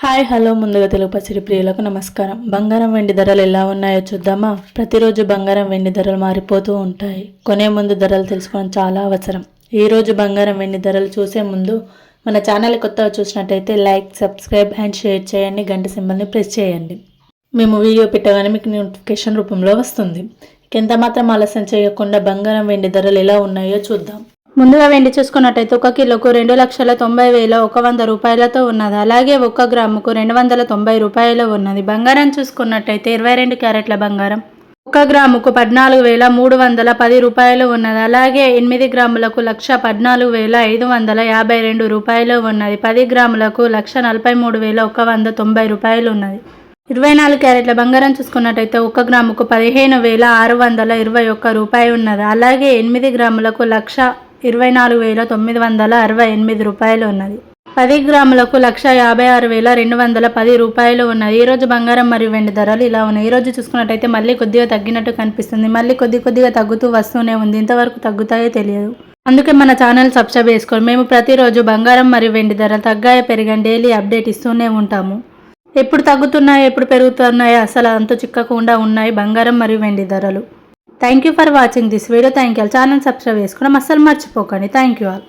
Hi hello ముందుగా తెలుగు పసిడి ప్రియులకు నమస్కారం. బంగారం వెండి ధరలు ఎలా ఉన్నాయో చూద్దామా. ప్రతిరోజు బంగారం వెండి ధరలు మారిపోతూ ఉంటాయి. కొనే ముందు ధరలు తెలుసుకోవడం చాలా అవసరం. ఈ రోజు బంగారం వెండి ధరలు చూసే ముందు మన ఛానల్ కొత్తగా చూసినట్టయితే లైక్, సబ్స్క్రైబ్ అండ్ షేర్ చేయండి. గంట సింబల్ని ప్రెస్ చేయండి. మేము వీడియో పెట్టగానే మీకు నోటిఫికేషన్ రూపంలో వస్తుంది. ఎంత మాత్రం ఆలస్యం చేయకుండా బంగారం వెండి ధరలు ఎలా ఉన్నాయో చూద్దాం. ముందుగా వెండి చూసుకున్నట్టయితే 1 కిలోకు 2,90,100 రూపాయలతో ఉన్నది. అలాగే 1 గ్రాముకు 290 రూపాయలు ఉన్నది. బంగారం చూసుకున్నట్టయితే 22 క్యారెట్ల బంగారం 1 గ్రాముకు 14,310 రూపాయలు ఉన్నది. అలాగే 8 గ్రాములకు 1,14,552 రూపాయలు ఉన్నది. 10 గ్రాములకు 1,43,190 రూపాయలు ఉన్నది. 24 క్యారెట్ల బంగారం చూసుకున్నట్టయితే 1 గ్రాముకు 15,621 రూపాయలు ఉన్నది. అలాగే 8 గ్రాములకు 1,24,968 రూపాయలు ఉన్నది. 10 గ్రాములకు 1,56,210 రూపాయలు ఉన్నది. ఈరోజు బంగారం మరియు వెండి ధరలు ఇలా ఉన్నాయి. ఈరోజు చూసుకున్నట్టయితే మళ్ళీ కొద్దిగా తగ్గినట్టు కనిపిస్తుంది. మళ్ళీ కొద్దిగా తగ్గుతూ వస్తూనే ఉంది. ఇంతవరకు తగ్గుతాయో తెలియదు. అందుకే మన ఛానల్ సబ్స్క్రైబ్ చేసుకోండి. మేము ప్రతిరోజు బంగారం మరియు వెండి ధరలు తగ్గాయో పెరిగాయో డైలీ అప్డేట్ ఇస్తూనే ఉంటాము. ఎప్పుడు తగ్గుతున్నాయో ఎప్పుడు పెరుగుతున్నాయో అసలు అంత చిక్కకుండా ఉన్నాయి బంగారం మరియు వెండి ధరలు. Thank you for watching this video. Thank you. Channel subscribe చేసుకోవడం అస్సలు మర్చిపోకండి. Thank you all.